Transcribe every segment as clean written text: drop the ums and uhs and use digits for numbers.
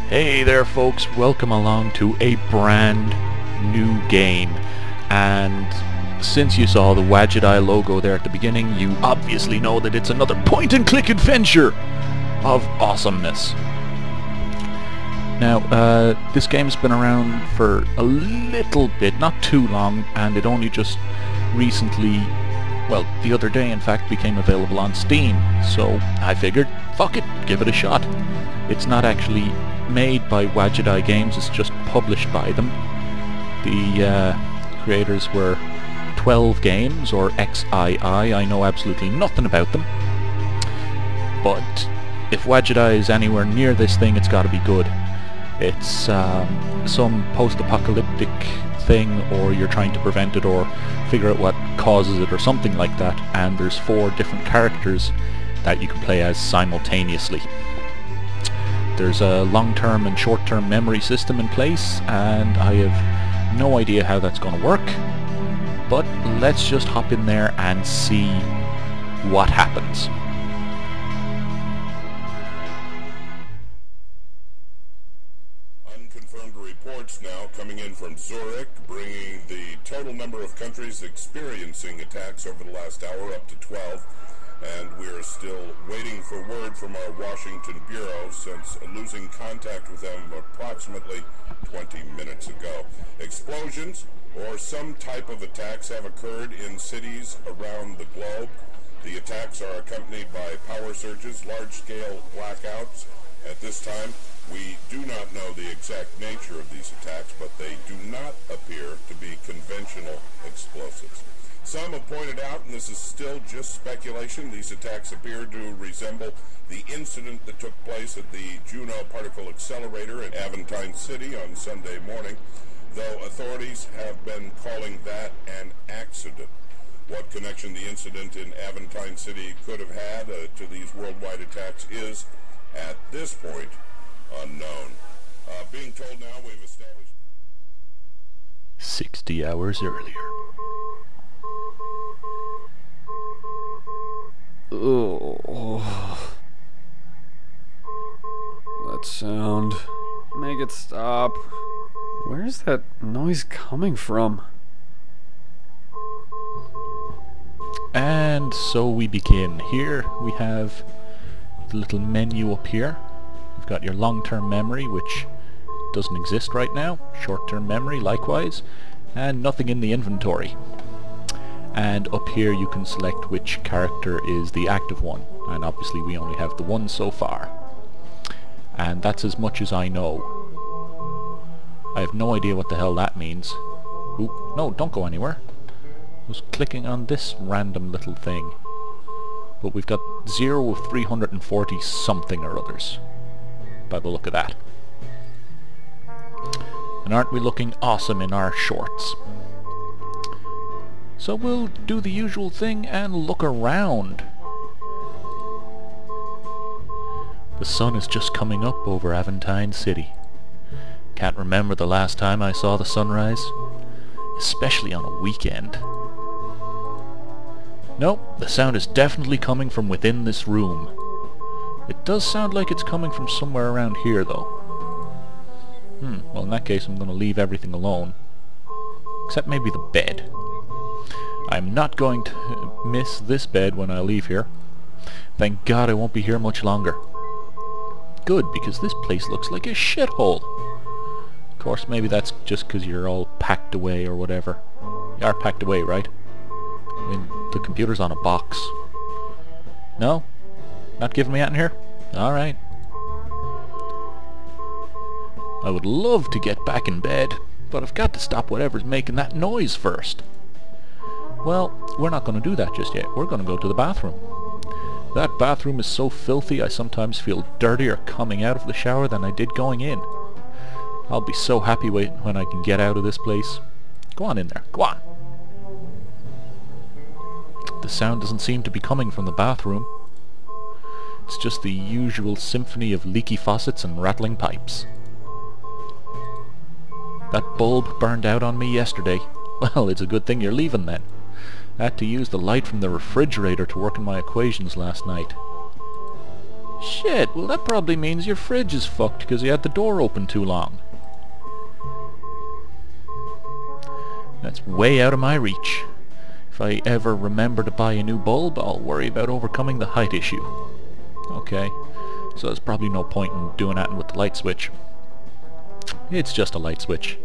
Hey there folks, welcome along to a brand new game, and since you saw the Wadjet Eye logo there at the beginning, you obviously know that it's another point-and-click adventure of awesomeness. Now, this game's been around for a little bit, not too long, and it only just recently, well, the other day in fact, became available on Steam, so I figured, fuck it, give it a shot. It's not actually made by XII Games, it's just published by them. The creators were 12 Games, or XII. I know absolutely nothing about them, but if Wadjet is anywhere near this thing, it's got to be good. It's some post-apocalyptic thing, or you're trying to prevent it or figure out what causes it or something like that, and there's 4 different characters that you can play as simultaneously. There's a long-term and short-term memory system in place, and I have no idea how that's going to work, but let's just hop in there and see what happens. Unconfirmed reports now coming in from Zurich, bringing the total number of countries experiencing attacks over the last hour up to 12. And we're still waiting for word from our Washington Bureau, since losing contact with them approximately 20 minutes ago. Explosions or some type of attacks have occurred in cities around the globe. The attacks are accompanied by power surges, large-scale blackouts. At this time, we do not know the exact nature of these attacks, but they do not appear to be conventional explosives. Some have pointed out, and this is still just speculation, these attacks appear to resemble the incident that took place at the Juno Particle Accelerator in Aventine City on Sunday morning, though authorities have been calling that an accident. What connection the incident in Aventine City could have had to these worldwide attacks is, at this point, unknown. Being told now we've established 60 hours earlier. Oh, that sound. Make it stop. Where's that noise coming from? And so we begin. Here we have the little menu up here. We've got your long-term memory, which doesn't exist right now. Short-term memory, likewise. And nothing in the inventory. And up here you can select which character is the active one, and obviously we only have the one so far, and that's as much as I know. I have no idea what the hell that means. Ooh, no, don't go anywhere. I was clicking on this random little thing, but we've got 0 of 340 something or others by the look of that. And aren't we looking awesome in our shorts? So we'll do the usual thing and look around. The sun is just coming up over Aventine City. Can't remember the last time I saw the sunrise, especially on a weekend. Nope, the sound is definitely coming from within this room. It does sound like it's coming from somewhere around here though. Well in that case I'm going to leave everything alone. Except maybe the bed. I'm not going to miss this bed when I leave here. Thank God I won't be here much longer. Good, because this place looks like a shithole. Of course, maybe that's just because you're all packed away or whatever. You are packed away, right? I mean, the computer's on a box. No? Not giving me out in here? Alright. I would love to get back in bed, but I've got to stop whatever's making that noise first. Well, we're not going to do that just yet. We're going to go to the bathroom. That bathroom is so filthy I sometimes feel dirtier coming out of the shower than I did going in. I'll be so happy when I can get out of this place. Go on in there. Go on. The sound doesn't seem to be coming from the bathroom. It's just the usual symphony of leaky faucets and rattling pipes. That bulb burned out on me yesterday. Well, it's a good thing you're leaving then. I had to use the light from the refrigerator to work in my equations last night. Shit, well that probably means your fridge is fucked because you had the door open too long. That's way out of my reach. If I ever remember to buy a new bulb, I'll worry about overcoming the height issue. Okay, so there's probably no point in doing that with the light switch. It's just a light switch.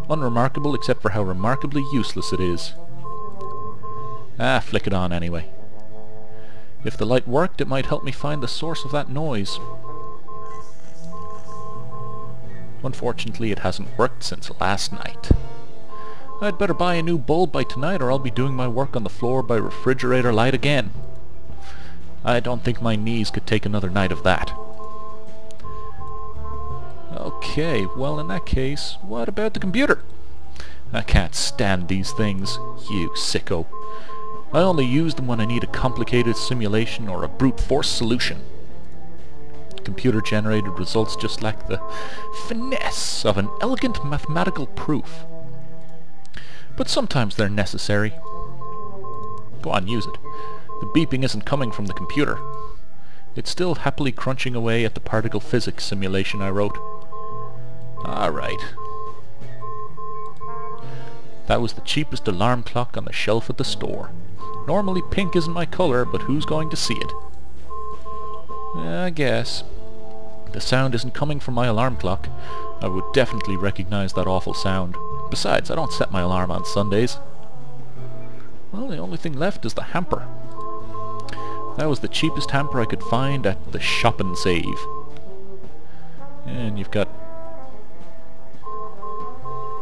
Unremarkable except for how remarkably useless it is. Ah, flick it on anyway. If the light worked, it might help me find the source of that noise. Unfortunately, it hasn't worked since last night. I'd better buy a new bulb by tonight or I'll be doing my work on the floor by refrigerator light again. I don't think my knees could take another night of that. Okay, well in that case, what about the computer? I can't stand these things, you sicko. I only use them when I need a complicated simulation or a brute force solution. Computer-generated results just lack the finesse of an elegant mathematical proof. But sometimes they're necessary. Go on, use it. The beeping isn't coming from the computer. It's still happily crunching away at the particle physics simulation I wrote. Alright. That was the cheapest alarm clock on the shelf at the store. Normally pink isn't my color, but who's going to see it? I guess. The sound isn't coming from my alarm clock. I would definitely recognize that awful sound. Besides, I don't set my alarm on Sundays. Well, the only thing left is the hamper. That was the cheapest hamper I could find at the Shop and Save. And you've got...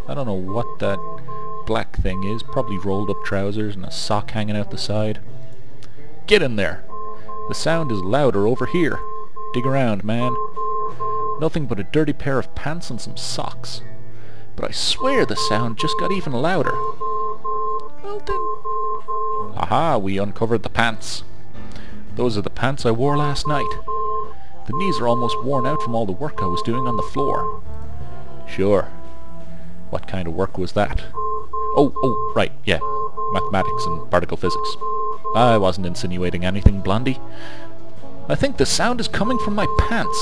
I don't know what that black thing is. Probably rolled up trousers and a sock hanging out the side. Get in there! The sound is louder over here. Dig around, man. Nothing but a dirty pair of pants and some socks. But I swear the sound just got even louder. Well then... Aha, we uncovered the pants. Those are the pants I wore last night. The knees are almost worn out from all the work I was doing on the floor. Sure. What kind of work was that? Oh, right, yeah. Mathematics and particle physics. I wasn't insinuating anything, Blondie. I think the sound is coming from my pants.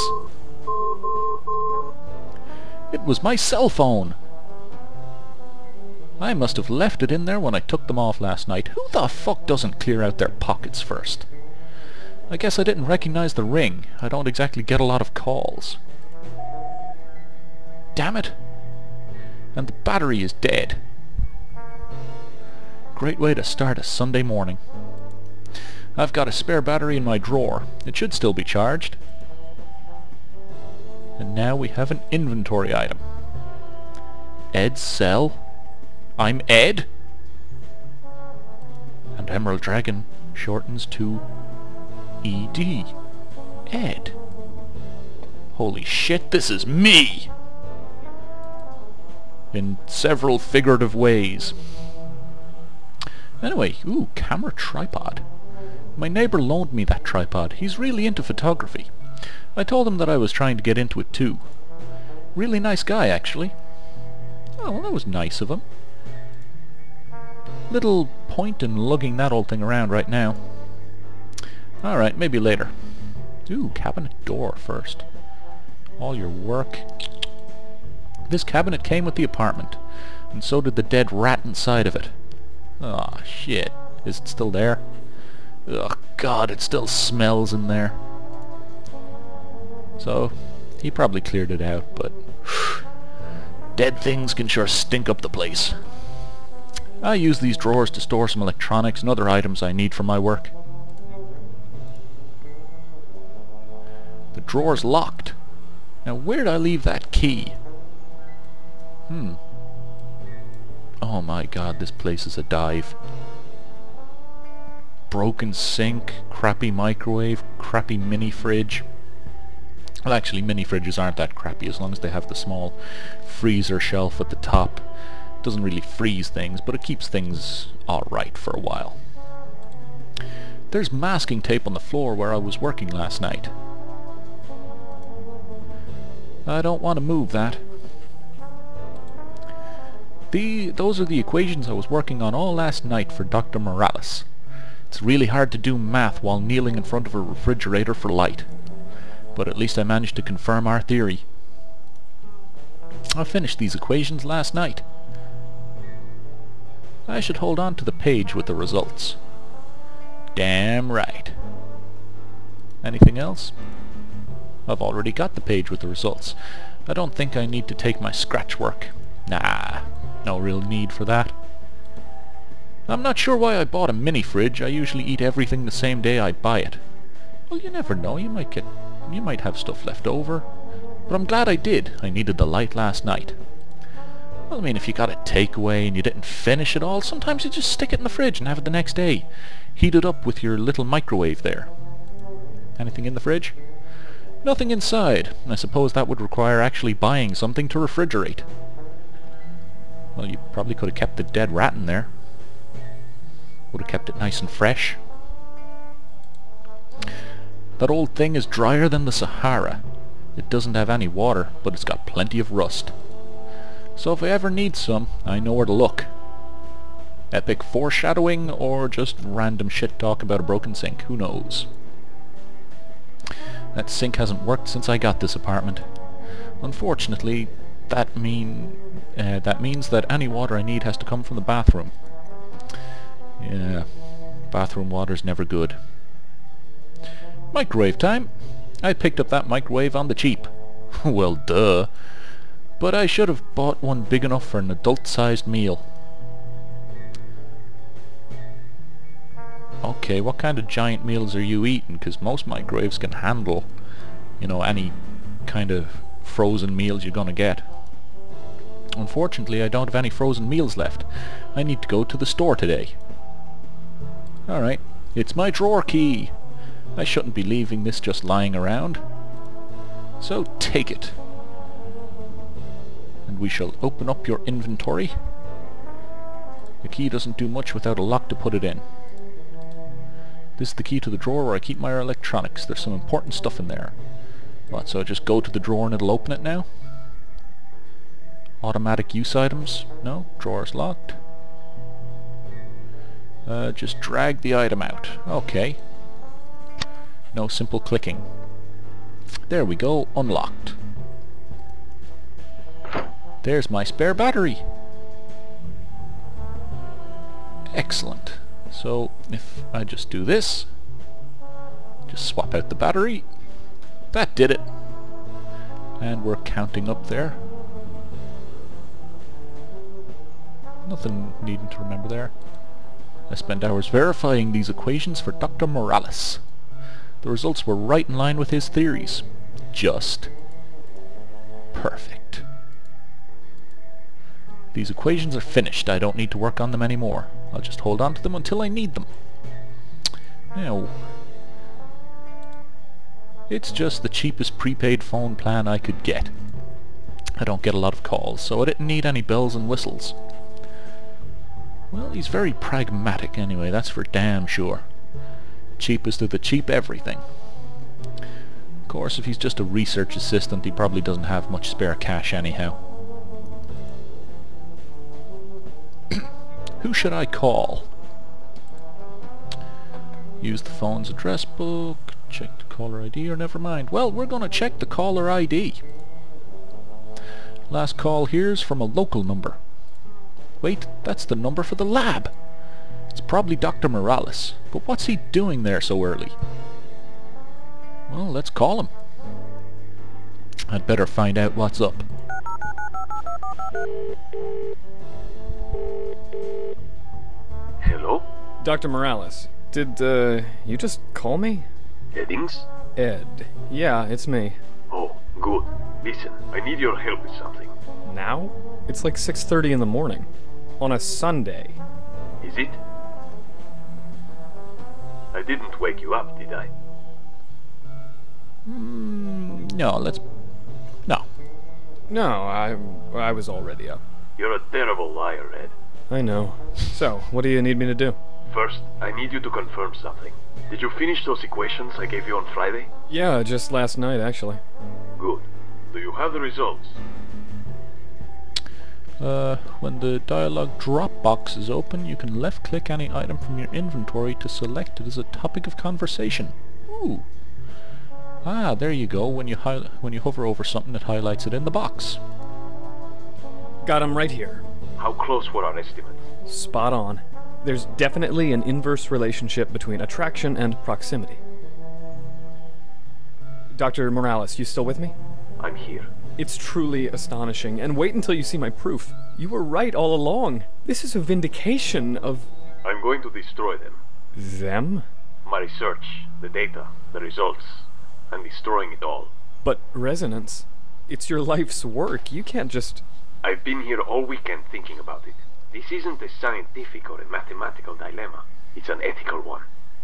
It was my cell phone. I must have left it in there when I took them off last night. Who the fuck doesn't clear out their pockets first? I guess I didn't recognize the ring. I don't exactly get a lot of calls. Damn it. And the battery is dead. Great way to start a Sunday morning. I've got a spare battery in my drawer. It should still be charged. And now we have an inventory item. Ed's cell? I'm Ed? And Emerald Dragon shortens to ED. Ed. Holy shit, this is me! In several figurative ways. Anyway, ooh, camera tripod. My neighbor loaned me that tripod. He's really into photography. I told him that I was trying to get into it too. Really nice guy, actually. Oh, well, that was nice of him. Little point in lugging that old thing around right now. Alright, maybe later. Ooh, cabinet door first. All your work. This cabinet came with the apartment, and so did the dead rat inside of it. Aw, shit. Is it still there? Ugh, God, it still smells in there. So, he probably cleared it out, but... dead things can sure stink up the place. I use these drawers to store some electronics and other items I need for my work. The drawer's locked. Now, where'd I leave that key? Oh my God, this place is a dive. Broken sink, crappy microwave, crappy mini fridge. Well, actually, mini fridges aren't that crappy as long as they have the small freezer shelf at the top. It doesn't really freeze things, but it keeps things alright for a while. There's masking tape on the floor where I was working last night. I don't want to move that. Those are the equations I was working on all last night for Dr. Morales. It's really hard to do math while kneeling in front of a refrigerator for light. But at least I managed to confirm our theory. I finished these equations last night. I should hold on to the page with the results. Damn right. Anything else? I've already got the page with the results. I don't think I need to take my scratch work. Nah, no real need for that. I'm not sure why I bought a mini fridge. I usually eat everything the same day I buy it. Well, you never know. You might have stuff left over. But I'm glad I did. I needed the light last night. Well, I mean, if you got a takeaway and you didn't finish it all, sometimes you just stick it in the fridge and have it the next day. Heat it up with your little microwave there. Anything in the fridge? Nothing inside. I suppose that would require actually buying something to refrigerate. Well, you probably could have kept the dead rat in there. Would have kept it nice and fresh. That old thing is drier than the Sahara. It doesn't have any water, but it's got plenty of rust. So if I ever need some, I know where to look. Epic foreshadowing or just random shit talk about a broken sink, who knows. That sink hasn't worked since I got this apartment. Unfortunately, that means that any water I need has to come from the bathroom. Yeah, bathroom water's never good. Microwave time. I picked up that microwave on the cheap. Well, duh. But I should have bought one big enough for an adult-sized meal. Okay, what kind of giant meals are you eating? Because most microwaves can handle, you know, any kind of frozen meals you're gonna get. Unfortunately, I don't have any frozen meals left. I need to go to the store today. Alright, it's my drawer key. I shouldn't be leaving this just lying around. So take it. And we shall open up your inventory. The key doesn't do much without a lock to put it in. This is the key to the drawer where I keep my electronics. There's some important stuff in there. What, so I just go to the drawer and it'll open it now? Automatic use items? No, drawer's locked. Just drag the item out. Okay. No simple clicking. There we go, unlocked. There's my spare battery. Excellent. So if I just do this, just swap out the battery, that did it. And we're counting up there. Nothing needing to remember there. I spent hours verifying these equations for Dr. Morales. The results were right in line with his theories. Just perfect. These equations are finished. I don't need to work on them anymore. I'll just hold on to them until I need them. Now, it's just the cheapest prepaid phone plan I could get. I don't get a lot of calls, so I didn't need any bells and whistles. Well, he's very pragmatic anyway, that's for damn sure. Cheapest of the cheap everything. Of course, if he's just a research assistant, he probably doesn't have much spare cash anyhow. Who should I call? Use the phone's address book, check the caller ID, or never mind. Well, we're going to check the caller ID. Last call here's from a local number. Wait, that's the number for the lab. It's probably Dr. Morales. But what's he doing there so early? Well, let's call him. I'd better find out what's up. Hello? Dr. Morales, did you just call me? Eddings? Ed. Yeah, it's me. Oh, good. Listen, I need your help with something. Now? It's like 6:30 in the morning. On a Sunday. Is it? I didn't wake you up, did I? No, No. No, I was already up. You're a terrible liar, Ed. I know. So, what do you need me to do? First, I need you to confirm something. Did you finish those equations I gave you on Friday? Yeah, just last night, actually. Good. Do you have the results? When the dialog drop box is open, you can left-click any item from your inventory to select it as a topic of conversation. Ooh. Ah, there you go. When you hover over something, it highlights it in the box. Got him right here. How close were our estimates? Spot on. There's definitely an inverse relationship between attraction and proximity. Dr. Morales, you still with me? I'm here. It's truly astonishing, and wait until you see my proof. You were right all along. This is a vindication of... I'm going to destroy them. Them? My research, the data, the results. I'm destroying it all. But Resonance, it's your life's work. You can't just... I've been here all weekend thinking about it. This isn't a scientific or a mathematical dilemma. It's an ethical one.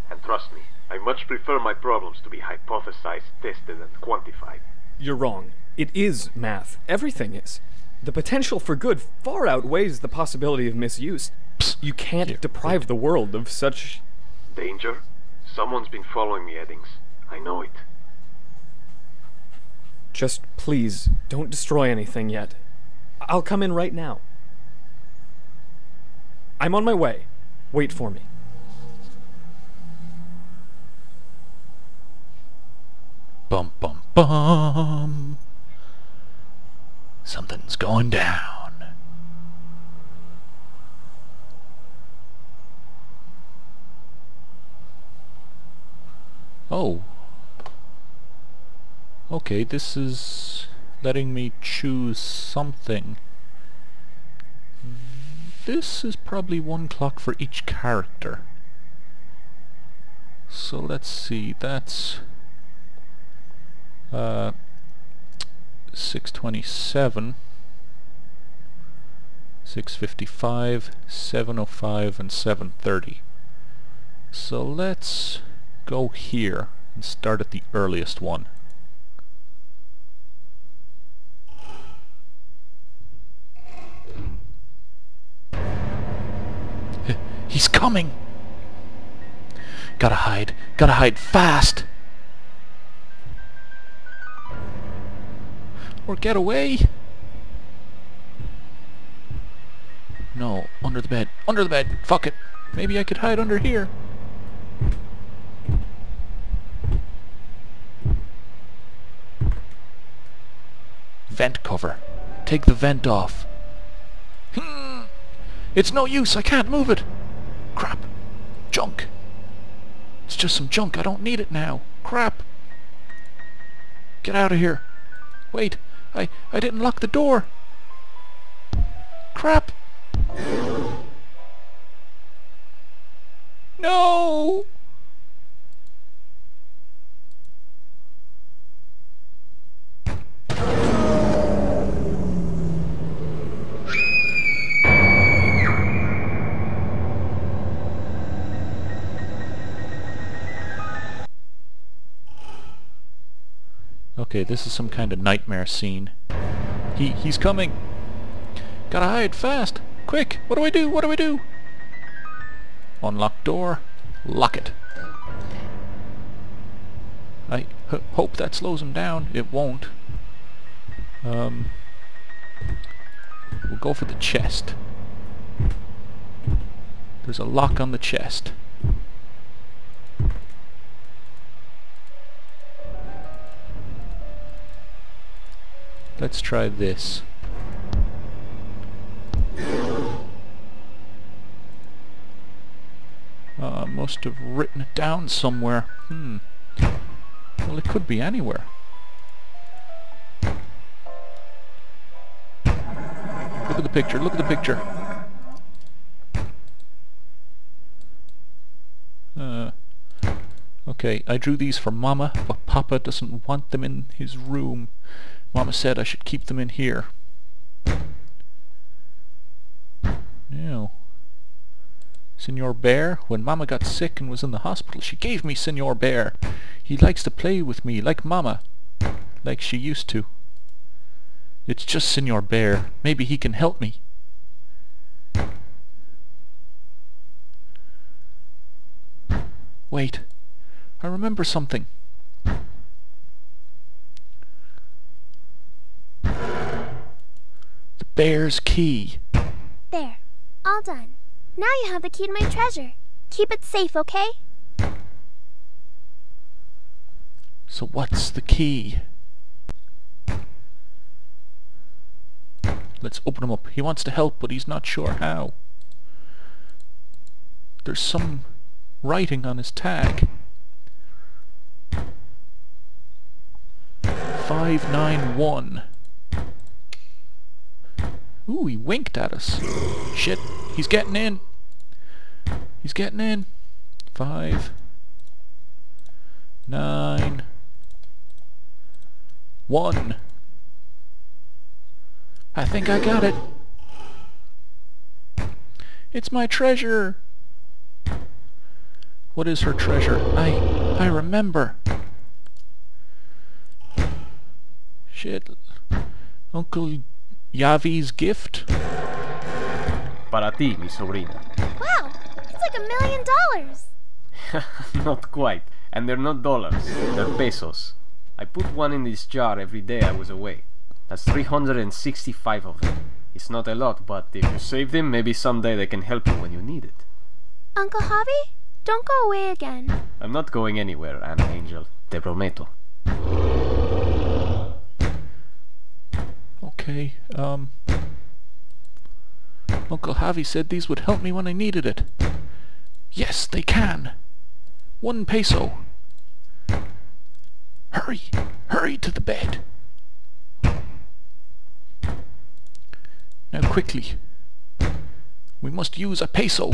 And trust me, I much prefer my problems to be hypothesized, tested, and quantified. You're wrong. It is math. Everything is. The potential for good far outweighs the possibility of misuse. You can't deprive the world of such... Danger? Someone's been following me, Eddings. I know it. Just please, don't destroy anything yet. I'll come in right now. I'm on my way. Wait for me. Bum bum bum. Something's going down. Oh. Okay, this is letting me choose something. This is probably 1 clock for each character. So let's see, that's 627, 655, 705, and 730. So let's go here and start at the earliest one. He's coming! Gotta hide fast! Or get away! No, under the bed, fuck it! Maybe I could hide under here. Vent cover. Take the vent off. It's no use, I can't move it! Crap. Junk. It's just some junk, I don't need it now. Crap. Get out of here. Wait, I didn't lock the door. Crap. No! Okay, this is some kind of nightmare scene. He's coming! Gotta hide fast! Quick! What do I do? What do I do? Unlock door. Lock it. I hope that slows him down. It won't. We'll go for the chest. There's a lock on the chest. Let's try this. I must have written it down somewhere. Well, it could be anywhere. Look at the picture, look at the picture. Okay, I drew these for Mama, but Papa doesn't want them in his room. Mama said I should keep them in here. Now, Senor Bear, when Mama got sick and was in the hospital, she gave me Senor Bear. He likes to play with me, like Mama. Like she used to. It's just Senor Bear. Maybe he can help me. Wait. I remember something. The bear's key. There. All done. Now you have the key to my treasure. Keep it safe, okay? So what's the key? Let's open him up. He wants to help, but he's not sure how. There's some writing on his tag. 591. Ooh, he winked at us. Shit, he's getting in. He's getting in. 5 9 1. I think I got it. It's my treasure. What is her treasure? I remember. Shit. Uncle Yavi's gift? Para ti, mi sobrina. Wow, it's like $1 million. Not quite. And they're not dollars, they're pesos. I put one in this jar every day I was away. That's 365 of them. It's not a lot, but if you save them, maybe someday they can help you when you need it. Uncle Javi, don't go away again. I'm not going anywhere, Anna Angel. Te prometo. Okay, Uncle Javi said these would help me when I needed it. Yes, they can. 1 peso. Hurry! Hurry to the bed! Now quickly. We must use a peso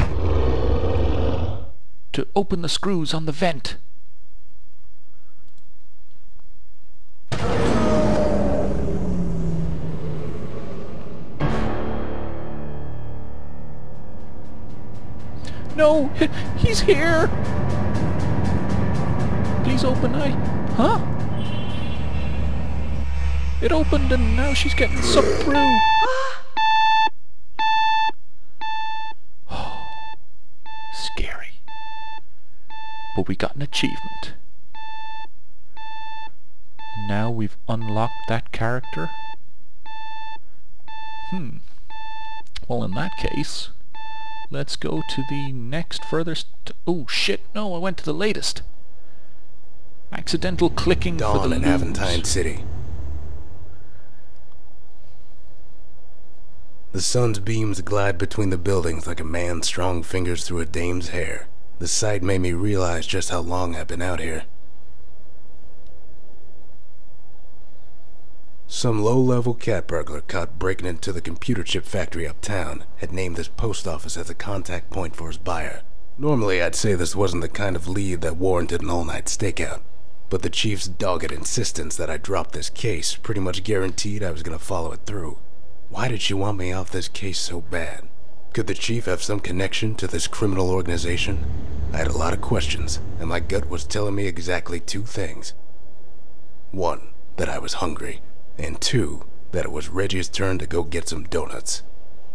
to open the screws on the vent. No! He's here! Please open. Huh? It opened and now she's getting sucked through. Scary. But we got an achievement. And now we've unlocked that character. Well, in that case, let's go to the next furthest... Oh shit, no, I went to the latest. Accidental clicking for the Dawn in Aventine City. The sun's beams glide between the buildings like a man's strong fingers through a dame's hair. The sight made me realize just how long I've been out here. Some low-level cat burglar caught breaking into the computer chip factory uptown had named this post office as a contact point for his buyer. Normally I'd say this wasn't the kind of lead that warranted an all-night stakeout, but the chief's dogged insistence that I drop this case pretty much guaranteed I was gonna follow it through. Why did she want me off this case so bad? Could the chief have some connection to this criminal organization? I had a lot of questions, and my gut was telling me exactly 2 things. 1, that I was hungry, and 2, that it was Reggie's turn to go get some donuts.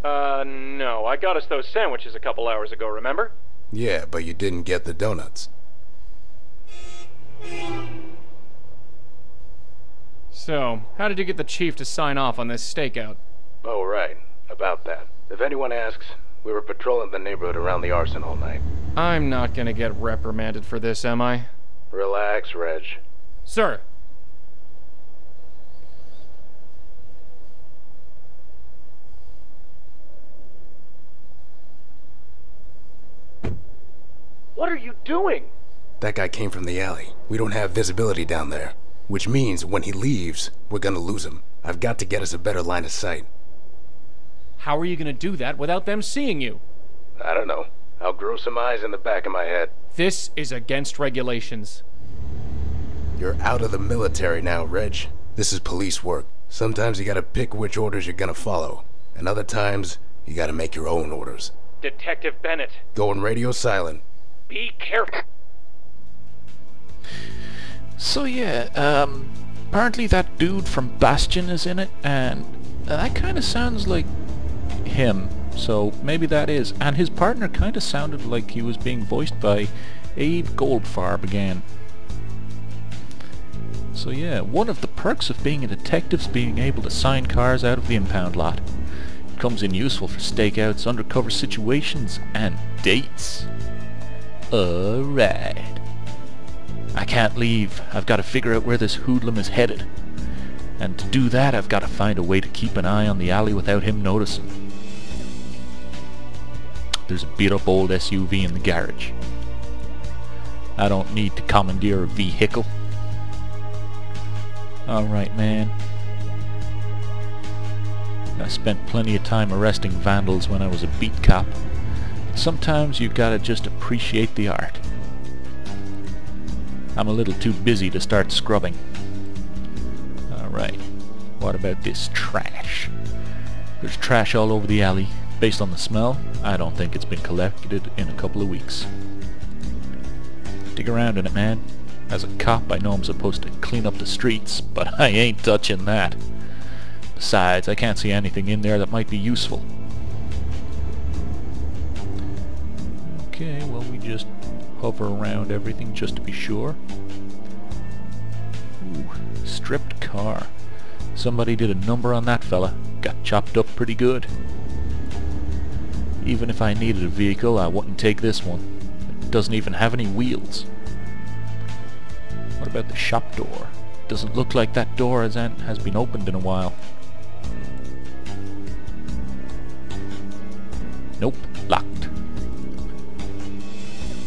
No, I got us those sandwiches a couple hours ago, remember? Yeah, but you didn't get the donuts. So, how did you get the chief to sign off on this stakeout? Oh, right. About that. If anyone asks, we were patrolling the neighborhood around the arson all night. I'm not gonna get reprimanded for this, am I? Relax, Reg. Sir! What are you doing? That guy came from the alley. We don't have visibility down there. Which means when he leaves, we're gonna lose him. I've got to get us a better line of sight. How are you gonna do that without them seeing you? I don't know. I'll grow some eyes in the back of my head. This is against regulations. You're out of the military now, Reg. This is police work. Sometimes you gotta pick which orders you're gonna follow. And other times, you gotta make your own orders. Detective Bennett. Going radio silent. Be careful. So yeah, apparently that dude from Bastion is in it, and that kind of sounds like him, so maybe that is. And his partner kind of sounded like he was being voiced by Abe Goldfarb again. So yeah, one of the perks of being a detective is being able to sign cars out of the impound lot. It comes in useful for stakeouts, undercover situations, and dates. Alright. I can't leave. I've got to figure out where this hoodlum is headed. And to do that, I've got to find a way to keep an eye on the alley without him noticing. There's a beat-up old SUV in the garage. I don't need to commandeer a vehicle. Alright, man. I spent plenty of time arresting vandals when I was a beat cop. Sometimes you gotta just appreciate the art. I'm a little too busy to start scrubbing. Alright, what about this trash? There's trash all over the alley. Based on the smell, I don't think it's been collected in a couple of weeks. Dig around in it, man. As a cop, I know I'm supposed to clean up the streets, but I ain't touching that. Besides, I can't see anything in there that might be useful. Okay, well, we just hover around everything just to be sure. Ooh, stripped car. Somebody did a number on that fella. Got chopped up pretty good. Even if I needed a vehicle, I wouldn't take this one. It doesn't even have any wheels. What about the shop door? Doesn't look like that door has been opened in a while. Nope, locked.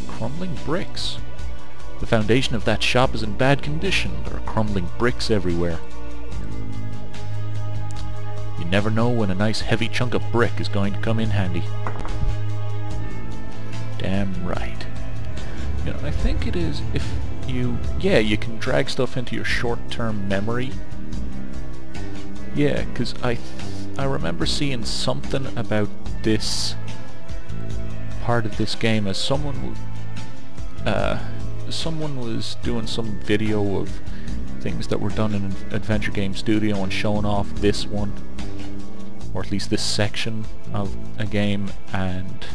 Crumbling bricks. The foundation of that shop is in bad condition. There are crumbling bricks everywhere. You never know when a nice heavy chunk of brick is going to come in handy. Damn right. You know, I think it is if you... Yeah, you can drag stuff into your short-term memory. Yeah, because I remember seeing something about this part of this game as someone was doing some video of things that were done in an Adventure Game Studio and showing off this one, or at least this section of a game, and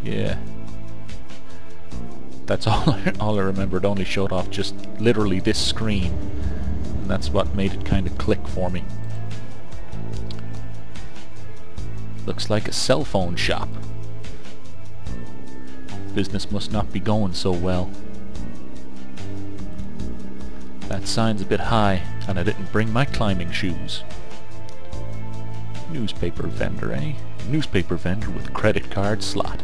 yeah, that's all I remembered. Only showed off just literally this screen, and that's what made it kind of click for me. Looks like a cell phone shop. Business must not be going so well. That sign's a bit high, and I didn't bring my climbing shoes. Newspaper vendor, eh? Newspaper vendor with credit card slot.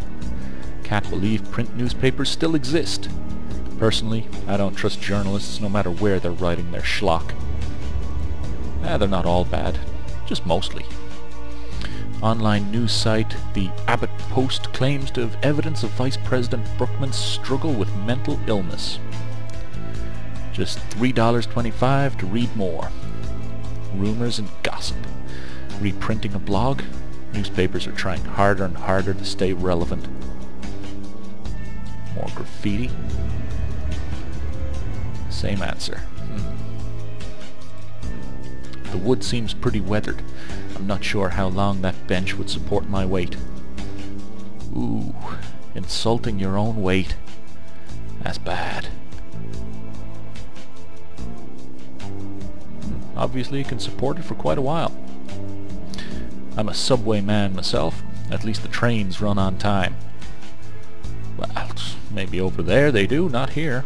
Can't believe print newspapers still exist. Personally, I don't trust journalists no matter where they're writing their schlock. They're not all bad, just mostly. Online news site, the Abbott Post claims to have evidence of Vice President Brookman's struggle with mental illness. Just $3.25 to read more. Rumors and gossip. Reprinting a blog? Newspapers are trying harder and harder to stay relevant. More graffiti? Same answer. The wood seems pretty weathered. I'm not sure how long that bench would support my weight. Ooh, insulting your own weight. That's bad. Obviously, you can support it for quite a while. I'm a subway man myself. At least the trains run on time. Well, maybe over there they do, not here.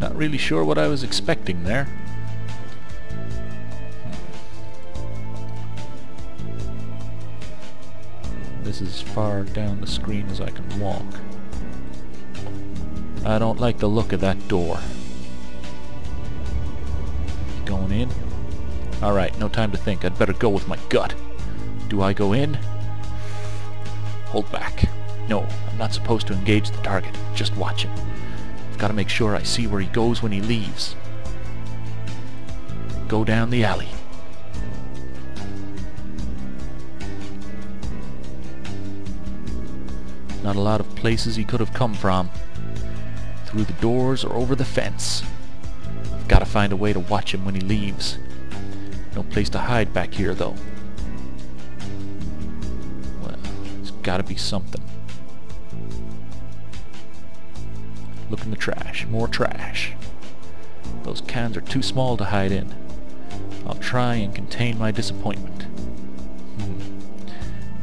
Not really sure what I was expecting there. This is as far down the screen as I can walk. I don't like the look of that door. Going in? Alright, no time to think. I'd better go with my gut. Do I go in? Hold back. No, I'm not supposed to engage the target. Just watch him. I've got to make sure I see where he goes when he leaves. Go down the alley. Not a lot of places he could have come from. Through the doors or over the fence. I've got to find a way to watch him when he leaves. No place to hide back here, though. Well, there's got to be something. Look in the trash. More trash. Those cans are too small to hide in. I'll try and contain my disappointment.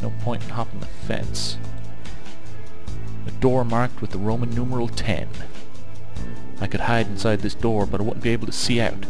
No point in hopping the fence. A door marked with the Roman numeral 10. I could hide inside this door, but I wouldn't be able to see out.